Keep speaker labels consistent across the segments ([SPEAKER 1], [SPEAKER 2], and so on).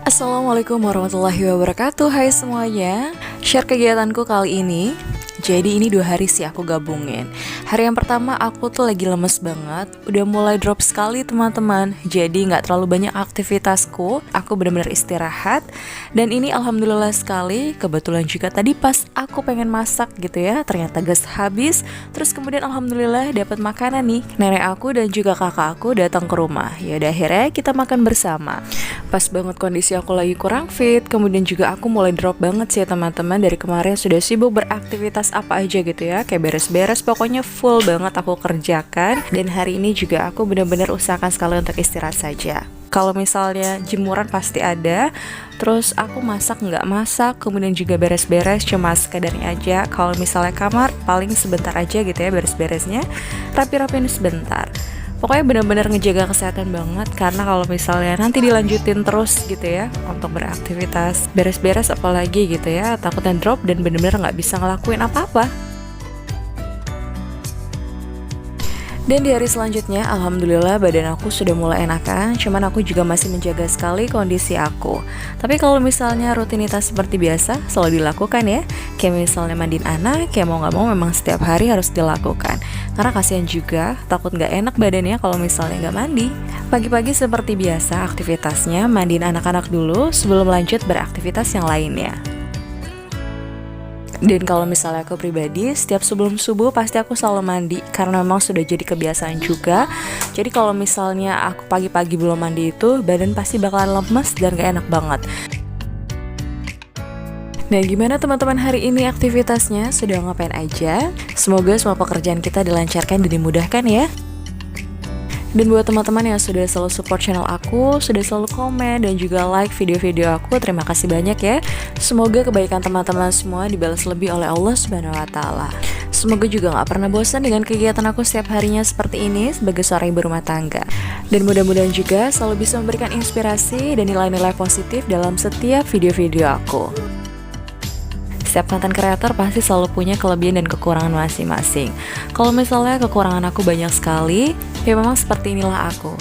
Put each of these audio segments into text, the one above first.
[SPEAKER 1] Assalamualaikum warahmatullahi wabarakatuh. Hai semuanya, share kegiatanku kali ini. Jadi ini 2 hari sih aku gabungin. Hari yang pertama aku tuh lagi lemes banget, udah mulai drop sekali teman-teman. Jadi gak terlalu banyak aktivitasku, aku benar-benar istirahat. Dan ini alhamdulillah sekali, kebetulan juga tadi pas aku pengen masak gitu ya, ternyata gas habis. Terus kemudian alhamdulillah dapat makanan nih. Nenek aku dan juga kakak aku datang ke rumah. Yaudah akhirnya kita makan bersama. Pas banget kondisi aku lagi kurang fit, kemudian juga aku mulai drop banget sih teman-teman. Dari kemarin sudah sibuk beraktivitas apa aja gitu ya, kayak beres-beres, pokoknya full banget aku kerjakan. Dan hari ini juga aku benar-benar usahakan sekali untuk istirahat saja. Kalau misalnya jemuran pasti ada, terus aku masak nggak masak, kemudian juga beres-beres cuma sekadarnya aja. Kalau misalnya kamar paling sebentar aja gitu ya beres-beresnya, rapi-rapiin sebentar. Pokoknya benar-benar ngejaga kesehatan banget, karena kalau misalnya nanti dilanjutin terus gitu ya untuk beraktivitas beres-beres apalagi gitu ya, takutnya drop dan benar-benar nggak bisa ngelakuin apa-apa. Dan di hari selanjutnya, alhamdulillah badan aku sudah mulai enakan, cuman aku juga masih menjaga sekali kondisi aku. Tapi kalau misalnya rutinitas seperti biasa, selalu dilakukan ya. Kayak misalnya mandiin anak, kayak mau gak mau memang setiap hari harus dilakukan. Karena kasihan juga, takut gak enak badannya kalau misalnya gak mandi. Pagi-pagi seperti biasa, aktivitasnya mandiin anak-anak dulu sebelum lanjut beraktivitas yang lainnya. Dan kalau misalnya aku pribadi, setiap sebelum subuh pasti aku selalu mandi, karena memang sudah jadi kebiasaan juga. Jadi kalau misalnya aku pagi-pagi belum mandi itu, badan pasti bakalan lemes dan gak enak banget. Nah, gimana teman-teman hari ini aktivitasnya? Sudah ngapain aja? Semoga semua pekerjaan kita dilancarkan dan dimudahkan ya. Dan buat teman-teman yang sudah selalu support channel aku, sudah selalu komen dan juga like video-video aku, terima kasih banyak ya. Semoga kebaikan teman-teman semua dibalas lebih oleh Allah Subhanahu wa Ta'ala. Semoga juga gak pernah bosan dengan kegiatan aku setiap harinya seperti ini sebagai seorang ibu rumah tangga. Dan mudah-mudahan juga selalu bisa memberikan inspirasi dan nilai-nilai positif dalam setiap video-video aku. Setiap konten kreator pasti selalu punya kelebihan dan kekurangan masing-masing. Kalau misalnya kekurangan aku banyak sekali, ya memang seperti inilah aku.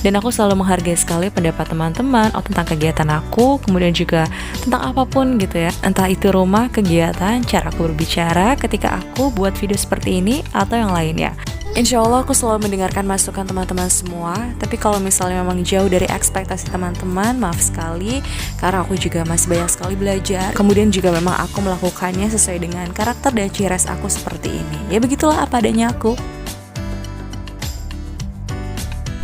[SPEAKER 1] Dan aku selalu menghargai sekali pendapat teman-teman tentang kegiatan aku, kemudian juga tentang apapun gitu ya. Entah itu rumah, kegiatan, cara aku berbicara ketika aku buat video seperti ini atau yang lainnya. Insya Allah aku selalu mendengarkan masukan teman-teman semua. Tapi kalau misalnya memang jauh dari ekspektasi teman-teman, maaf sekali, karena aku juga masih banyak sekali belajar. Kemudian juga memang aku melakukannya sesuai dengan karakter dan ciri khas aku seperti ini. Ya begitulah apa adanya aku.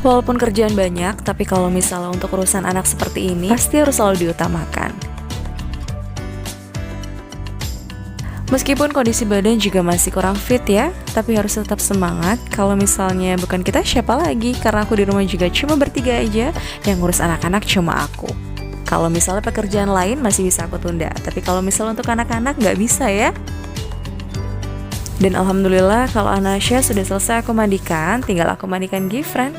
[SPEAKER 1] Walaupun kerjaan banyak, tapi kalau misalnya untuk urusan anak seperti ini, pasti harus selalu diutamakan. Meskipun kondisi badan juga masih kurang fit ya, tapi harus tetap semangat. Kalau misalnya bukan kita, siapa lagi? Karena aku di rumah juga cuma bertiga aja, yang ngurus anak-anak cuma aku. Kalau misalnya pekerjaan lain masih bisa aku tunda, tapi kalau misalnya untuk anak-anak nggak bisa ya. Dan alhamdulillah kalau Anasya sudah selesai aku mandikan, tinggal aku mandikan Gifran.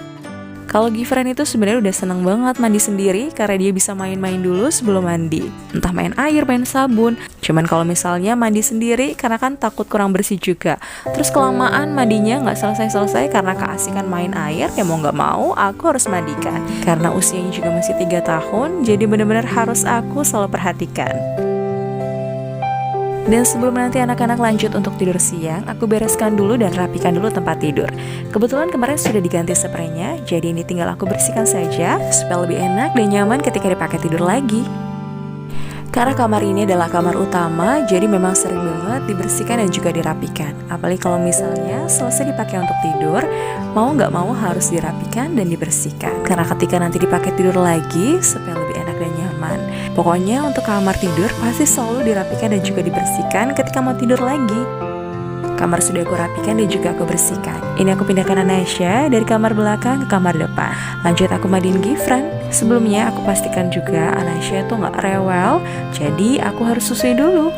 [SPEAKER 1] Kalau Gifran itu sebenarnya udah seneng banget mandi sendiri, karena dia bisa main-main dulu sebelum mandi. Entah main air, main sabun. Cuman kalau misalnya mandi sendiri, karena kan takut kurang bersih juga. Terus kelamaan mandinya nggak selesai-selesai karena keasikan main air, ya mau nggak mau aku harus mandikan. Karena usianya juga masih 3 tahun, jadi benar-benar harus aku selalu perhatikan. Dan sebelum nanti anak-anak lanjut untuk tidur siang, aku bereskan dulu dan rapikan dulu tempat tidur. Kebetulan kemarin sudah diganti spraynya, jadi ini tinggal aku bersihkan saja supaya lebih enak dan nyaman ketika dipakai tidur lagi. Karena kamar ini adalah kamar utama, jadi memang sering banget dibersihkan dan juga dirapikan. Apalagi kalau misalnya selesai dipakai untuk tidur, mau nggak mau harus dirapikan dan dibersihkan. Karena ketika nanti dipakai tidur lagi, supaya lebih enak dan nyaman. Pokoknya untuk kamar tidur pasti selalu dirapikan dan juga dibersihkan ketika mau tidur lagi. Kamar sudah aku rapikan dan juga aku bersihkan. Ini aku pindahkan Anasya dari kamar belakang ke kamar depan. Lanjut aku mandiin Gifran. Sebelumnya aku pastikan juga Anasya tuh gak rewel, jadi aku harus susui dulu.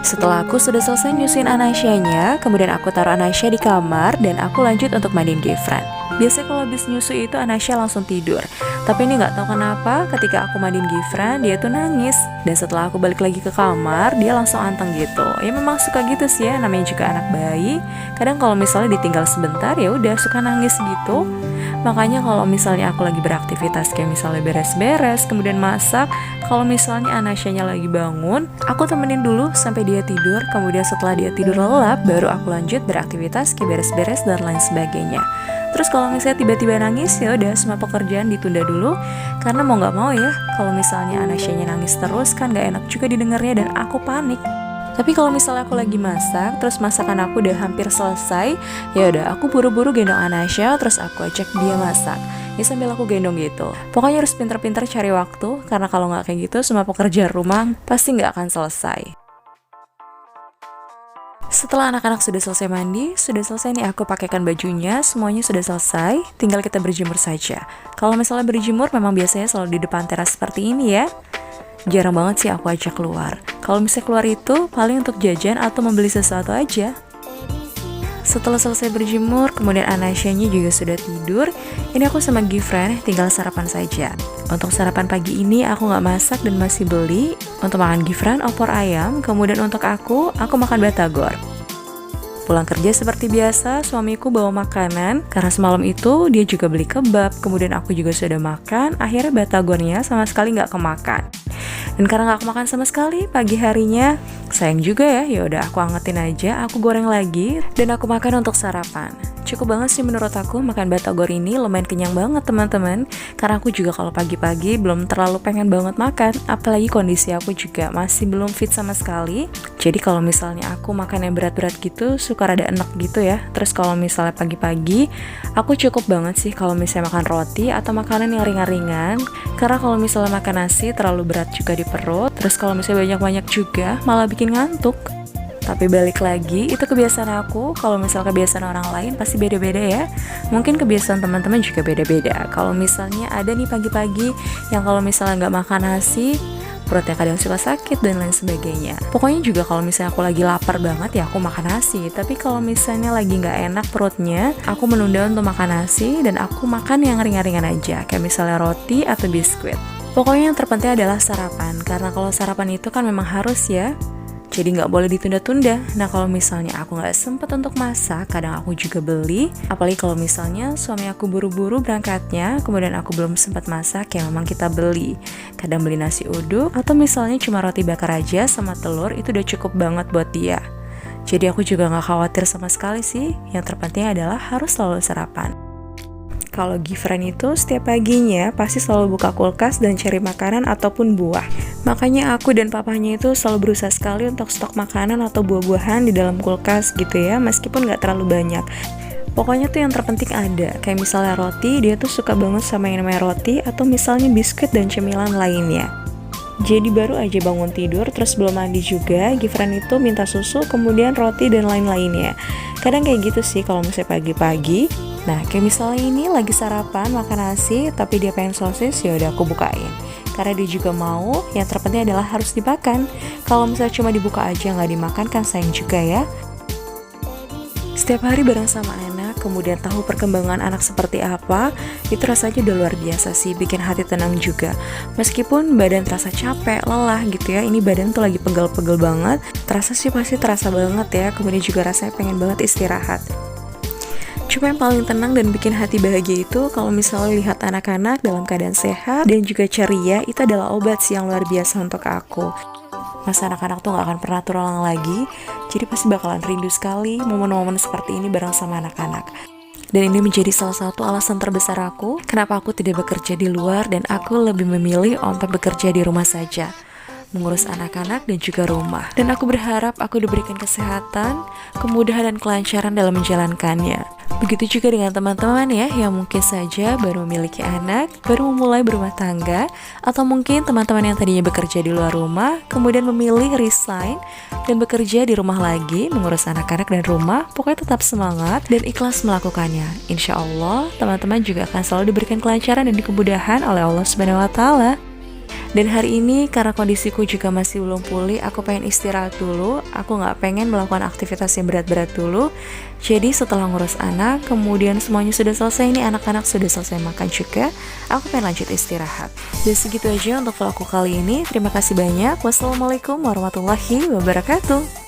[SPEAKER 1] Setelah aku sudah selesai nyusuin Anasyanya, kemudian aku taruh Anasya di kamar dan aku lanjut untuk mandiin Gifran. Biasanya kalau habis nyusu itu Anasya langsung tidur. Tapi ini nggak tahu kenapa ketika aku mandiin Gifran dia tuh nangis. Dan setelah aku balik lagi ke kamar dia langsung anteng gitu. Ya memang suka gitu sih ya, namanya juga anak bayi. Kadang kalau misalnya ditinggal sebentar ya udah suka nangis gitu. Makanya kalau misalnya aku lagi beraktivitas kayak misalnya beres-beres, kemudian masak, kalau misalnya Anasyanya lagi bangun, aku temenin dulu sampai dia tidur, kemudian setelah dia tidur lelap, baru aku lanjut beraktivitas kayak beres-beres dan lain sebagainya. Terus kalau misalnya tiba-tiba nangis, ya udah semua pekerjaan ditunda dulu, karena mau nggak mau ya, kalau misalnya Anasyanya nangis terus kan nggak enak juga didengarnya dan aku panik. Tapi kalau misalnya aku lagi masak, terus masakan aku udah hampir selesai, ya udah aku buru-buru gendong Anasya, terus aku ajak dia masak. Ya sambil aku gendong gitu. Pokoknya harus pinter-pinter cari waktu, karena kalau nggak kayak gitu, semua pekerjaan rumah pasti nggak akan selesai. Setelah anak-anak sudah selesai mandi, sudah selesai nih aku pakaikan bajunya, semuanya sudah selesai, tinggal kita berjemur saja. Kalau misalnya berjemur memang biasanya selalu di depan teras seperti ini ya. Jarang banget sih aku ajak keluar. Kalau misalnya keluar itu paling untuk jajan atau membeli sesuatu aja. Setelah selesai berjemur, kemudian Anasyanya juga sudah tidur. Ini aku sama Gifran tinggal sarapan saja. Untuk sarapan pagi ini aku nggak masak dan masih beli. Untuk makan Gifran opor ayam, kemudian untuk aku makan batagor. Pulang kerja seperti biasa, suamiku bawa makanan, karena semalam itu dia juga beli kebab, kemudian aku juga sudah makan, akhirnya batagornya sama sekali nggak kemakan. Dan karena nggak kemakan sama sekali, pagi harinya, sayang juga ya, yaudah aku angetin aja, aku goreng lagi, dan aku makan untuk sarapan. Cukup banget sih menurut aku makan batagor ini lumayan kenyang banget teman-teman. Karena aku juga kalau pagi-pagi belum terlalu pengen banget makan, apalagi kondisi aku juga masih belum fit sama sekali. Jadi kalau misalnya aku makan yang berat-berat gitu suka rada enek gitu ya. Terus kalau misalnya pagi-pagi aku cukup banget sih kalau misalnya makan roti atau makanan yang ringan-ringan. Karena kalau misalnya makan nasi terlalu berat juga di perut. Terus kalau misalnya banyak-banyak juga malah bikin ngantuk. Tapi balik lagi, itu kebiasaan aku. Kalau misalnya kebiasaan orang lain pasti beda-beda ya. Mungkin kebiasaan teman-teman juga beda-beda. Kalau misalnya ada nih pagi-pagi yang kalau misalnya nggak makan nasi, perutnya kadang suka sakit dan lain sebagainya. Pokoknya juga kalau misalnya aku lagi lapar banget ya aku makan nasi. Tapi kalau misalnya lagi nggak enak perutnya, aku menunda untuk makan nasi dan aku makan yang ringan-ringan aja. Kayak misalnya roti atau biskuit. Pokoknya yang terpenting adalah sarapan. Karena kalau sarapan itu kan memang harus ya. Jadi nggak boleh ditunda-tunda. Nah kalau misalnya aku nggak sempet untuk masak, kadang aku juga beli. Apalagi kalau misalnya suami aku buru-buru berangkatnya, kemudian aku belum sempat masak, ya memang kita beli. Kadang beli nasi uduk, atau misalnya cuma roti bakar aja sama telur, itu udah cukup banget buat dia. Jadi aku juga nggak khawatir sama sekali sih. Yang terpenting adalah harus selalu sarapan. Kalau Gifran itu setiap paginya pasti selalu buka kulkas dan cari makanan ataupun buah. Makanya aku dan papanya itu selalu berusaha sekali untuk stok makanan atau buah-buahan di dalam kulkas gitu ya, meskipun nggak terlalu banyak. Pokoknya tuh yang terpenting ada. Kayak misalnya roti, dia tuh suka banget sama yang namanya roti, atau misalnya biskuit dan cemilan lainnya. Jadi baru aja bangun tidur, terus belum mandi juga, Gifran itu minta susu, kemudian roti dan lain-lainnya. Kadang kayak gitu sih kalau misalnya pagi-pagi. Nah, kayak misalnya ini lagi sarapan makan nasi, tapi dia pengen sosis, ya udah aku bukain. Karena dia juga mau, yang terpenting adalah harus dimakan. Kalau misalnya cuma dibuka aja nggak dimakan kan sayang juga ya. Setiap hari bareng sama anak, kemudian tahu perkembangan anak seperti apa, itu rasanya udah luar biasa sih, bikin hati tenang juga. Meskipun badan terasa capek, lelah gitu ya, ini badan tuh lagi pegel-pegel banget, terasa sih pasti terasa banget ya, kemudian juga rasanya pengen banget istirahat. Cuma yang paling tenang dan bikin hati bahagia itu kalau misalnya lihat anak-anak dalam keadaan sehat dan juga ceria, itu adalah obat sih yang luar biasa untuk aku. Masa anak-anak tuh gak akan pernah terulang lagi, jadi pasti bakalan rindu sekali momen-momen seperti ini bareng sama anak-anak. Dan ini menjadi salah satu alasan terbesar aku, kenapa aku tidak bekerja di luar dan aku lebih memilih untuk bekerja di rumah saja. Mengurus anak-anak dan juga rumah. Dan aku berharap aku diberikan kesehatan, kemudahan dan kelancaran dalam menjalankannya. Begitu juga dengan teman-teman ya, yang mungkin saja baru memiliki anak, baru memulai berumah tangga, atau mungkin teman-teman yang tadinya bekerja di luar rumah, kemudian memilih resign dan bekerja di rumah lagi, mengurus anak-anak dan rumah. Pokoknya tetap semangat dan ikhlas melakukannya. Insya Allah, teman-teman juga akan selalu diberikan kelancaran dan kemudahan oleh Allah Subhanahu wa Ta'ala. Dan hari ini karena kondisiku juga masih belum pulih, aku pengen istirahat dulu. Aku gak pengen melakukan aktivitas yang berat-berat dulu. Jadi setelah ngurus anak, kemudian semuanya sudah selesai nih, anak-anak sudah selesai makan juga, aku pengen lanjut istirahat. Dan segitu aja untuk vlogku kali ini. Terima kasih banyak. Wassalamualaikum warahmatullahi wabarakatuh.